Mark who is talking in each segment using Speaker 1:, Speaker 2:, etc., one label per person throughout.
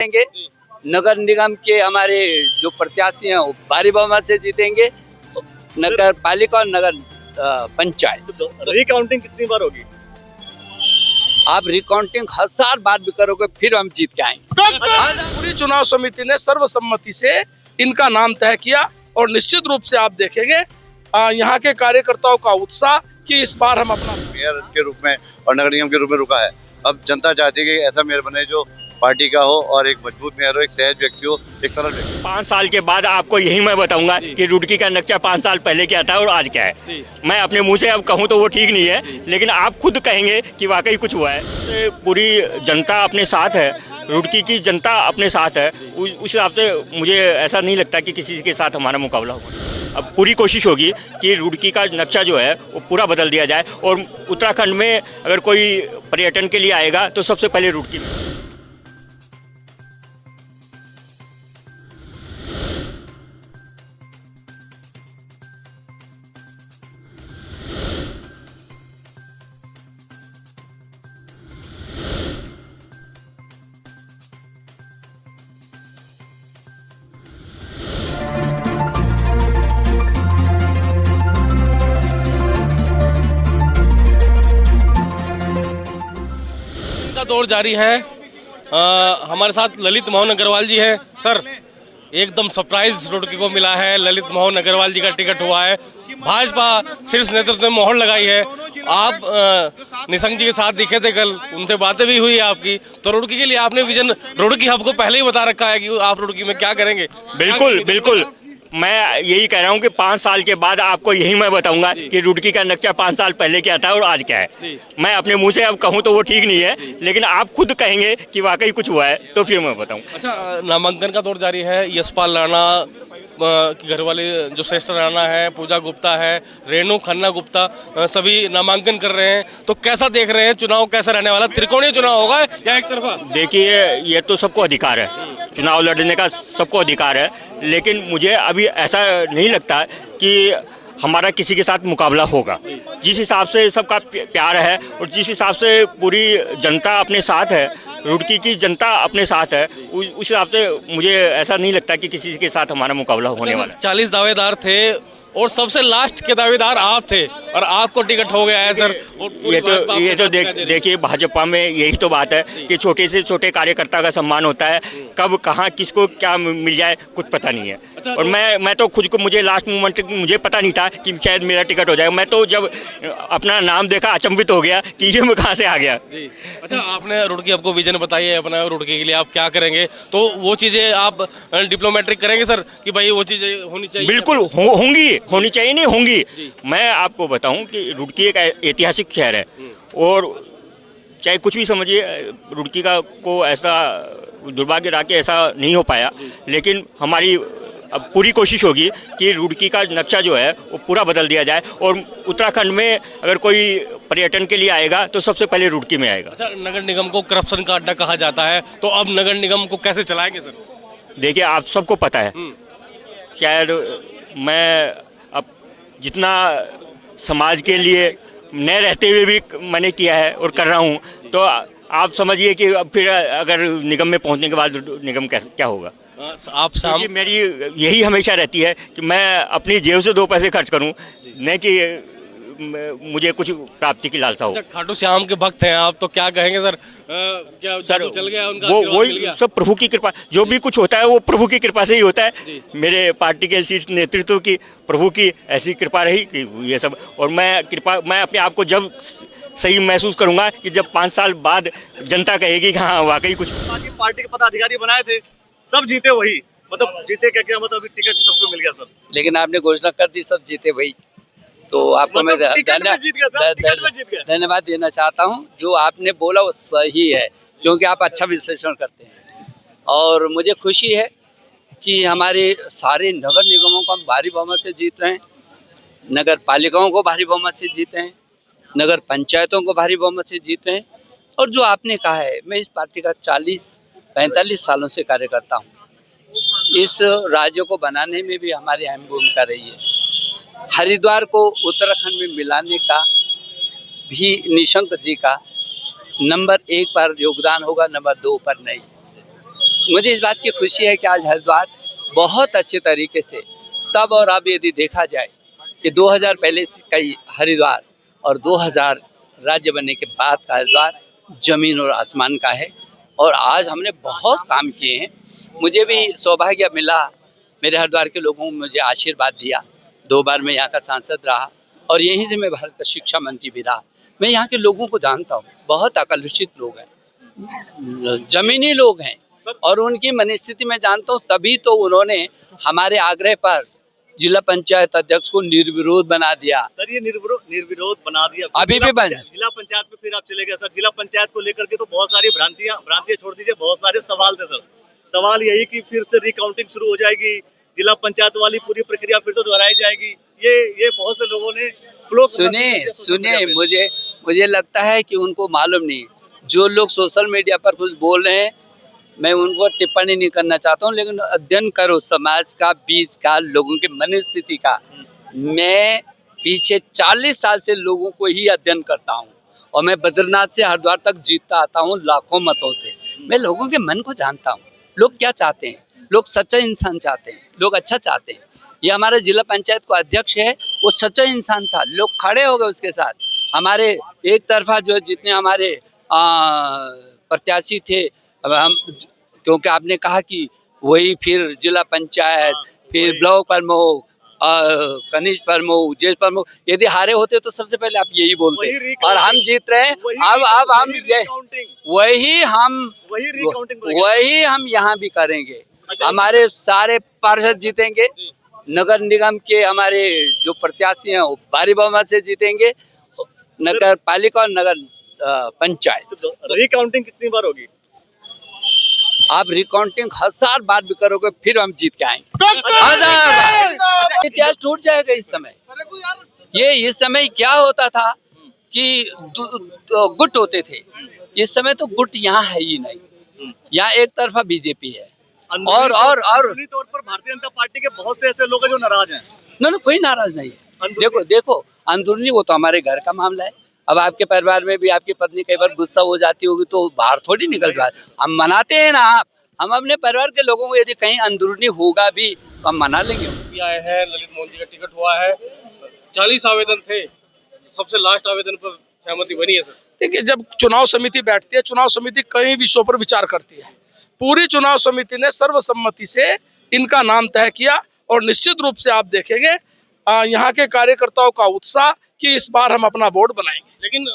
Speaker 1: जीतेंगे। नगर निगम के हमारे जो प्रत्याशी हैं वो भारी बहुमत से जीतेंगे। नगर पालिका और नगर पंचायत।
Speaker 2: रिकाउंटिंग कितनी बार होगी?
Speaker 1: आप रिकाउंटिंग 1000 बार भी करोगे फिर हम जीत के आएंगे।
Speaker 3: पूरी चुनाव समिति ने सर्वसम्मति से इनका नाम तय किया और निश्चित रूप से आप देखेंगे यहाँ के कार्यकर्ताओं का उत्साह कि इस बार हम अपना
Speaker 4: मेयर के रूप में और नगर निगम के रूप में रुका है। अब जनता चाहती है कि ऐसा मेयर बने जो पार्टी का हो और एक मजबूत मेयर हो, एक सहज व्यक्ति हो, एक सरल व्यक्ति।
Speaker 5: 5 साल के बाद आपको यही मैं बताऊंगा कि रुड़की का नक्शा 5 साल पहले क्या था और आज क्या है। मैं अपने मुंह से अब कहूँ तो वो ठीक नहीं है, लेकिन आप खुद कहेंगे कि वाकई कुछ हुआ है। पूरी जनता अपने साथ है, रुड़की की जनता अपने साथ है। उस हिसाब से मुझे ऐसा नहीं लगता कि किसी के साथ हमारा मुकाबला होगा। अब पूरी कोशिश होगी कि रुड़की का नक्शा जो है वो पूरा बदल दिया जाए और उत्तराखंड में अगर कोई पर्यटन के लिए आएगा तो सबसे पहले रुड़की में।
Speaker 2: का दौर जारी है। हमारे साथ ललित मोहन अग्रवाल जी हैं। सर, एकदम सरप्राइज रुड़की को मिला है, ललित मोहन अग्रवाल जी का टिकट हुआ है। भाजपा शीर्ष नेतृत्व ने मोहर लगाई है। आप निशंक जी के साथ दिखे थे कल, उनसे बातें भी हुई आपकी। तो रुड़की के लिए आपने विजन रुड़की हब को पहले ही बता रखा है कि आप रुड़की में क्या करेंगे?
Speaker 5: बिल्कुल बिल्कुल, मैं यही कह रहा हूँ कि 5 साल के बाद आपको यही मैं बताऊंगा कि रुड़की का नक्शा 5 साल पहले क्या था और आज क्या है। मैं अपने मुंह से अब कहूँ तो वो ठीक नहीं है, लेकिन आप खुद कहेंगे कि वाकई कुछ हुआ है तो फिर मैं बताऊँ।
Speaker 2: अच्छा, नामांकन का दौर जारी है। यशपाल राणा की घरवाली जो श्रेष्ठ राणा है, पूजा गुप्ता है, रेणु खन्ना गुप्ता, सभी नामांकन कर रहे हैं। तो कैसा देख रहे हैं चुनाव, कैसा रहने वाला? त्रिकोणीय चुनाव होगा या एक तरफा?
Speaker 5: देखिए, ये तो सबको अधिकार है, चुनाव लड़ने का सबको अधिकार है, लेकिन मुझे अभी ऐसा नहीं लगता कि हमारा किसी के साथ मुकाबला होगा। जिस हिसाब से सबका प्यार है और जिस हिसाब से पूरी जनता अपने साथ है, रुड़की की जनता अपने साथ है, उस हिसाब से मुझे ऐसा नहीं लगता कि किसी के साथ हमारा मुकाबला होने वाला है।
Speaker 2: 40 दावेदार थे और सबसे लास्ट के दावेदार आप थे और आपको टिकट हो गया है सर।
Speaker 5: ये तो देखिए, भाजपा में यही तो बात है कि छोटे से छोटे कार्यकर्ता का सम्मान होता है। कब कहाँ किसको क्या मिल जाए कुछ पता नहीं है। और मैं तो खुद को, मुझे लास्ट मोमेंट मुझे पता नहीं था कि शायद मेरा टिकट हो जाएगा। मैं तो जब अपना नाम देखा अचंभित हो गया कि ये मैं कहाँ से आ गया।
Speaker 2: अच्छा, आपने रुड़की आपको विजन बताई है अपना, रुड़की के लिए आप क्या करेंगे? तो वो चीज़ें आप डिप्लोमेट्रिक करेंगे सर कि भाई वो चीज़ें होनी चाहिए?
Speaker 5: बिल्कुल होनी चाहिए, नहीं होंगी। मैं आपको बताऊं कि रुड़की एक ऐतिहासिक शहर है और चाहे कुछ भी समझिए, रुड़की का को ऐसा दुर्भाग्य रहा कि ऐसा नहीं हो पाया, लेकिन हमारी अब पूरी कोशिश होगी कि रुड़की का नक्शा जो है वो पूरा बदल दिया जाए और उत्तराखंड में अगर कोई पर्यटन के लिए आएगा तो सबसे पहले रुड़की में आएगा।
Speaker 2: अच्छा, नगर निगम को करप्शन का अड्डा कहा जाता है, तो अब नगर निगम को कैसे चलाएंगे सर?
Speaker 5: देखिए, आप सबको पता है, शायद मैं अब जितना समाज के लिए न रहते हुए भी मैंने किया है और कर रहा हूँ, तो आप समझिए कि अब फिर अगर निगम में पहुँचने के बाद निगम क्या होगा।
Speaker 2: आप शाम
Speaker 5: मेरी यही हमेशा रहती है कि मैं अपनी जेब से 2 पैसे खर्च करूं, न कि मुझे कुछ प्राप्ति की लालसा हो।
Speaker 2: खाटू श्याम के भक्त हैं आप, तो क्या कहेंगे सर? क्या सर चल गया उनका?
Speaker 5: वही सब प्रभु की कृपा, जो भी कुछ होता है वो प्रभु की कृपा से ही होता है। मेरे पार्टी के शीर्ष नेतृत्व की, प्रभु की ऐसी कृपा रही कि ये सब। और मैं अपने आप को जब सही महसूस करूंगा कि जब 5 साल बाद जनता कहेगी कि हाँ वाकई कुछ।
Speaker 2: पार्टी के पदाधिकारी बनाए थे, सब जीते वही, मतलब जीते क्या मतलब टिकट सबको मिल गया सर।
Speaker 1: लेकिन आपने घोषणा कर दी सब जीते भाई, तो आपको मैं धन्यवाद देना चाहता हूं। जो आपने बोला वो सही है, क्योंकि आप अच्छा विश्लेषण करते हैं और मुझे खुशी है कि हमारे सारे नगर निगमों को हम भारी बहुमत से जीत रहे हैं, नगर पालिकाओं को भारी बहुमत से जीते हैं, नगर पंचायतों को भारी बहुमत से जीत रहे हैं। और जो आपने कहा है, मैं इस पार्टी का 40-45 सालों से कार्यकर्ता हूँ। इस राज्य को बनाने में भी हमारी अहम भूमिका रही है। हरिद्वार को उत्तराखंड में मिलाने का भी निशंक जी का नंबर 1 पर योगदान होगा, नंबर 2 पर नहीं। मुझे इस बात की खुशी है कि आज हरिद्वार बहुत अच्छे तरीके से, तब और अब यदि देखा जाए कि 2000 पहले का हरिद्वार और 2000 राज्य बनने के बाद का हरिद्वार जमीन और आसमान का है। और आज हमने बहुत काम किए हैं। मुझे भी सौभाग्य मिला, मेरे हरिद्वार के लोगों ने मुझे आशीर्वाद दिया। 2 बार मैं यहाँ का सांसद रहा और यहीं से मैं भारत का शिक्षा मंत्री भी रहा। मैं यहाँ के लोगों को जानता हूँ, बहुत अकलुषित लोग हैं, जमीनी लोग हैं और उनकी मनस्थिति मैं जानता हूँ। तभी तो उन्होंने हमारे आग्रह पर जिला पंचायत अध्यक्ष को निर्विरोध बना दिया।
Speaker 6: सर ये निर्विरोध बना दिया,
Speaker 1: अभी भी बन
Speaker 6: जिला पंचायत में फिर आप चले गए सर। जिला पंचायत को लेकर के तो बहुत सारी भ्रांतियां छोड़ दीजिए, बहुत सारे सवाल थे सर। सवाल यही कि फिर से रिकाउंटिंग शुरू हो जाएगी, जिला पंचायत वाली पूरी प्रक्रिया फिर से दोहराई जाएगी। ये बहुत से लोगों ने
Speaker 1: सुने मुझे लगता है कि उनको मालूम नहीं। जो लोग सोशल मीडिया पर कुछ बोल रहे हैं, मैं उनको टिप्पणी नहीं करना चाहता हूँ, लेकिन अध्ययन करो समाज का, बीच का, लोगों के मनस्थिति का। मैं पीछे 40 साल से लोगों को ही अध्ययन करता हूँ और मैं बद्रीनाथ से हरिद्वार तक जीतता आता हूँ लाखों मतों से। मैं लोगों के मन को जानता हूँ, लोग क्या चाहते हैं। लोग सच्चा इंसान चाहते हैं, लोग अच्छा चाहते हैं। ये हमारा जिला पंचायत का अध्यक्ष है, वो सच्चा इंसान था, लोग खड़े हो गए उसके साथ। हमारे एक तरफा जो जितने हमारे प्रत्याशी थे, अब हम, क्योंकि आपने कहा कि वही फिर जिला पंचायत, फिर ब्लॉक प्रमुख, कनिष्ठ प्रमुख, ज्येष्ठ प्रमुख, यदि हारे होते तो सबसे पहले आप यही बोलते। और हम जीत रहे हैं। अब हम वही हम यहाँ भी करेंगे। हमारे सारे पार्षद जीतेंगे, नगर निगम के हमारे जो प्रत्याशी हैं वो भारी बहुमत से जीतेंगे, नगर पालिका और नगर पंचायत।
Speaker 6: रिकाउंटिंग कितनी बार होगी?
Speaker 1: आप रिकाउंटिंग 1000 बार भी करोगे फिर हम जीत के आएंगे। 1000 बार। इतिहास टूट जाएगा इस समय। ये इस समय क्या होता था कि गुट होते थे, इस समय तो गुट यहाँ है ही नहीं। यहाँ एक तरफा बीजेपी है और
Speaker 6: तौर पर भारतीय जनता पार्टी के बहुत से ऐसे लोग हैं जो नाराज हैं।
Speaker 1: ना कोई नाराज नहीं है। देखो अंदरूनी वो तो हमारे घर का मामला है। अब आपके परिवार में भी आपकी पत्नी कई बार गुस्सा हो जाती होगी तो बाहर थोड़ी निकल जाए। हम मनाते हैं ना, हम अपने परिवार के लोगों को यदि कहीं अंदरूनी होगा भी तो हम मना लेंगे।
Speaker 2: आए हैं, ललित मोहन जी का टिकट हुआ है, 40 आवेदन थे, सबसे लास्ट आवेदन पर सहमति बनी है सर।
Speaker 3: देखिए, जब चुनाव समिति बैठती है, चुनाव समिति कई विषयों पर विचार करती है। पूरी चुनाव समिति ने सर्वसम्मति से इनका नाम तय किया और निश्चित रूप से आप देखेंगे यहाँ के कार्यकर्ताओं का उत्साह कि इस बार हम अपना बोर्ड बनाएंगे।
Speaker 2: लेकिन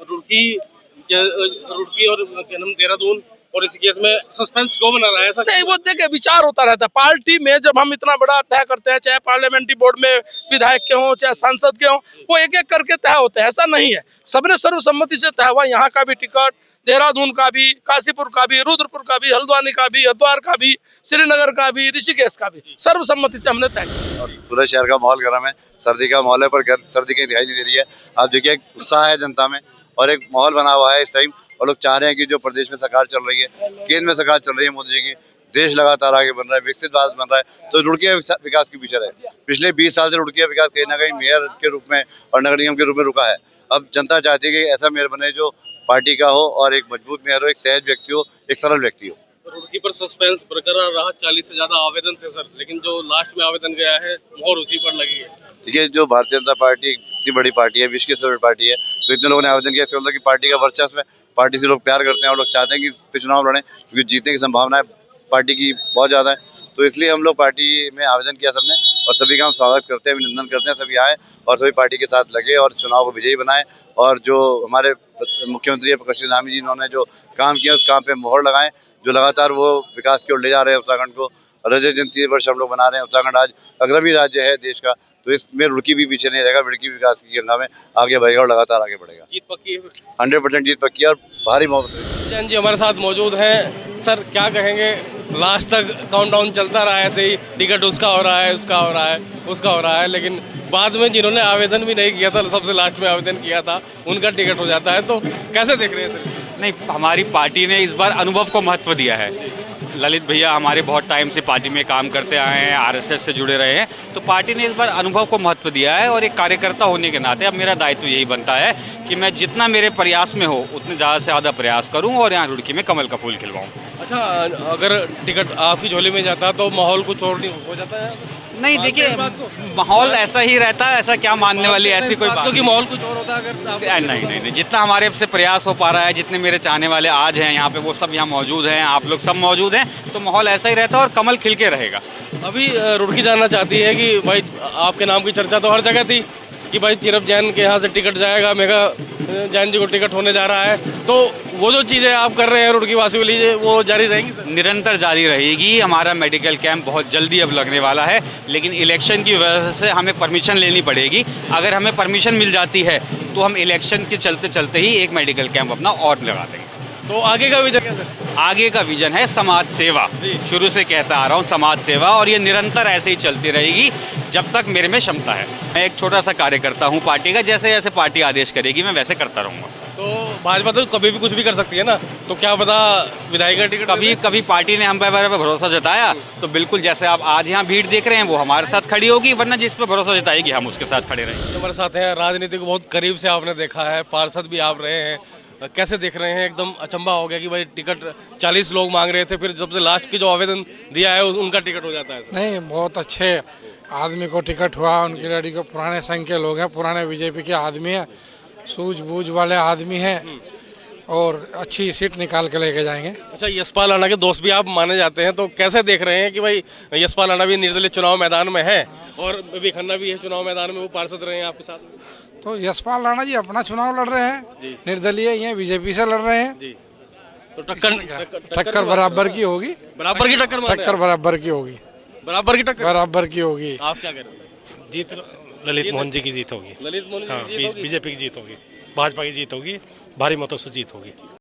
Speaker 2: रुड़की और देहरादून और इस केस में सस्पेंस क्यों बना रहा है सर?
Speaker 3: नहीं, वो देखिए विचार होता रहता है पार्टी में। जब हम इतना बड़ा तय करते हैं, चाहे पार्लियामेंट्री बोर्ड में विधायक के हों चाहे सांसद के हों, वो एक एक करके तय होते हैं। ऐसा नहीं है, सबने सर्वसम्मति से तय हुआ। यहाँ का भी टिकट, देहरादून का भी, काशीपुर का भी, रुद्रपुर का भी, हल्द्वानी का भी, हरिद्वार का भी, श्रीनगर का भी, ऋषिकेश का भी, सर्वसम्मति से हमने तय किया।
Speaker 4: और पूरे शहर का माहौल गर्म है, सर्दी का माहौल है, पर सर्दी की दिखाई नहीं दे रही है। आप देखिए, एक उत्साह है जनता में और एक माहौल बना हुआ है इस टाइम। और लोग चाह रहे हैं कि जो प्रदेश में सरकार चल रही है, केंद्र में सरकार चल रही है मोदी जी की, देश लगातार आगे बन रहा है, विकसित भारत बन रहा है, तो रुड़किया विकास की पीछे रहे। पिछले 20 साल से रुड़किया विकास कहीं ना कहीं मेयर के रूप में और नगर निगम के रूप में रुका है। अब जनता चाहती है कि ऐसा मेयर बने जो पार्टी का हो और एक मजबूत मेयर हो, एक सहज व्यक्ति हो, एक सरल व्यक्ति हो।
Speaker 2: रुड़की पर सस्पेंस बरकरार रहा, 40 से ज्यादा आवेदन थे सर, लेकिन जो लास्ट में आवेदन गया है मोहर उसी पर लगी है।
Speaker 4: देखिए, जो भारतीय जनता पार्टी इतनी बड़ी पार्टी है, विश्व की सबसे बड़ी पार्टी है, तो इतने लोगों ने आवेदन किया, इसका मतलब कि पार्टी का वर्चस्व है, पार्टी से लोग प्यार करते हैं और लोग चाहते हैं कि चुनाव लड़ें, क्योंकि जीतने की संभावना पार्टी की बहुत ज़्यादा है। तो इसलिए हम लोग पार्टी में आवेदन किया सबने और सभी का हम स्वागत करते हैं, अभिनंदन करते हैं। सभी आए और सभी पार्टी के साथ लगे और चुनाव को विजयी बनाए। और जो हमारे मुख्यमंत्री प्रकाश धामी जी इन्होंने जो काम किया उस काम पे मोहर लगाएं, जो लगातार वो विकास की ओर ले जा रहे हैं उत्तराखंड को। रजत जयंती वर्ष हम लोग बना रहे हैं। उत्तराखंड आज अग्रणी राज्य है देश का, तो इसमें रुड़की भी पीछे नहीं रहेगा। रुड़की विकास की गंगा में आगे बढ़ेगा और लगातार आगे बढ़ेगा।
Speaker 2: जीत पक्की है,
Speaker 4: 100% जीत पक्की है और भारी मोहब्बत।
Speaker 2: जैन जी हमारे साथ मौजूद हैं। सर क्या कहेंगे, लास्ट तक काउंटडाउन चलता रहा है ऐसे ही, टिकट उसका हो रहा है, उसका हो रहा है, उसका हो रहा है, लेकिन बाद में जिन्होंने आवेदन भी नहीं किया था, सबसे लास्ट में आवेदन किया था, उनका टिकट हो जाता है, तो कैसे देख रहे हैं सर?
Speaker 7: नहीं, हमारी पार्टी ने इस बार अनुभव को महत्व दिया है। ललित भैया हमारे बहुत टाइम से पार्टी में काम करते आए हैं, आरएसएस से जुड़े रहे हैं, तो पार्टी ने इस बार अनुभव को महत्व दिया है। और एक कार्यकर्ता होने के नाते अब मेरा दायित्व यही बनता है कि मैं जितना मेरे प्रयास में हो उतने ज़्यादा से ज़्यादा प्रयास करूं और यहाँ रुड़की में कमल का फूल खिलवाऊं।
Speaker 2: अच्छा, अगर टिकट आपकी झोली में जाता तो माहौल कुछ और नहीं हो जाता है?
Speaker 7: नहीं देखिए, माहौल ऐसा ही रहता है, ऐसा क्या मानने वाली ऐसी कोई बात
Speaker 2: क्योंकि
Speaker 7: नहीं।
Speaker 2: माहौल कुछ और होता है अगर आप-
Speaker 7: नहीं, जितना हमारे से प्रयास हो पा रहा है, जितने मेरे चाहने वाले आज हैं यहाँ पे, वो सब यहाँ मौजूद हैं, आप लोग सब मौजूद हैं, तो माहौल ऐसा ही रहता है और कमल खिल के रहेगा।
Speaker 2: अभी रुड़की जानना चाहती है कि भाई आपके नाम की चर्चा तो हर जगह थी कि भाई चिरप जैन के यहाँ से टिकट जाएगा, मेगा जैन जी को टिकट होने जा रहा है, तो वो जो चीज़ें आप कर रहे हैं रुड़की वासी वाली वो जारी रहेंगी सर?
Speaker 7: निरंतर जारी रहेगी। हमारा मेडिकल कैंप बहुत जल्दी अब लगने वाला है, लेकिन इलेक्शन की वजह से हमें परमिशन लेनी पड़ेगी। अगर हमें परमिशन मिल जाती है तो हम इलेक्शन के चलते चलते ही एक मेडिकल कैंप अपना और लगा देंगे।
Speaker 2: तो आगे का विजन क्या सर?
Speaker 7: आगे का विजन है समाज सेवा। शुरू से कहता आ रहा हूँ समाज सेवा, और ये निरंतर ऐसे ही चलती रहेगी जब तक मेरे में क्षमता है। मैं एक छोटा सा कार्यकर्ता हूँ पार्टी का, जैसे जैसे पार्टी आदेश करेगी मैं वैसे करता रहूँगा।
Speaker 2: तो भाजपा तो कभी भी कुछ भी कर सकती है ना, तो क्या पता विधायक का टिकट
Speaker 7: कभी पार्टी ने हम पे भरोसा जताया तो बिल्कुल, जैसे आप आज यहाँ भीड़ देख रहे हैं, वो हमारे साथ खड़ी होगी, वरना जिस पे भरोसा जताएगी हम उसके साथ खड़े रहेंगे।
Speaker 2: हमारे साथ हैं, राजनीति को बहुत करीब से आपने देखा है, पार्षद भी आप रहे हैं, कैसे देख रहे हैं? एकदम अचंभा हो गया कि भाई टिकट 40 लोग मांग रहे थे, फिर जब से लास्ट की जो आवेदन दिया है उनका टिकट हो जाता है सर।
Speaker 8: नहीं, बहुत अच्छे आदमी को टिकट हुआ, उनकी लड़ी को पुराने संघ के लोग हैं, पुराने बीजेपी के आदमी हैं, सूझबूझ वाले आदमी हैं और अच्छी सीट निकाल के लेके जाएंगे।
Speaker 2: अच्छा, यशपाल राणा के दोस्त भी आप माने जाते हैं, तो कैसे देख रहे हैं कि भाई यशपाल राणा भी निर्दलीय चुनाव मैदान में है और बीबी खन्ना भी है चुनाव मैदान में, वो पार्षद रहे हैं आपके साथ?
Speaker 8: तो यशपाल राणा जी अपना चुनाव लड़ रहे हैं, निर्दलीय ये बीजेपी से लड़ रहे हैं
Speaker 2: जी, तो टक्कर
Speaker 8: बराबर की होगी,
Speaker 2: बराबर की टक्कर मान रहे
Speaker 8: टक्कर बराबर की होगी,
Speaker 2: हैं? बराबर की टक्कर
Speaker 8: बराबर की होगी।
Speaker 2: आप क्या कह रहे हैं?
Speaker 9: जीत ललित मोहन जी की जीत होगी।
Speaker 2: ललित मोहन जी
Speaker 9: हाँ,
Speaker 2: की जीत होगी?
Speaker 9: बीजेपी की जीत होगी, भाजपा की जीत होगी, भारी मतों से जीत होगी।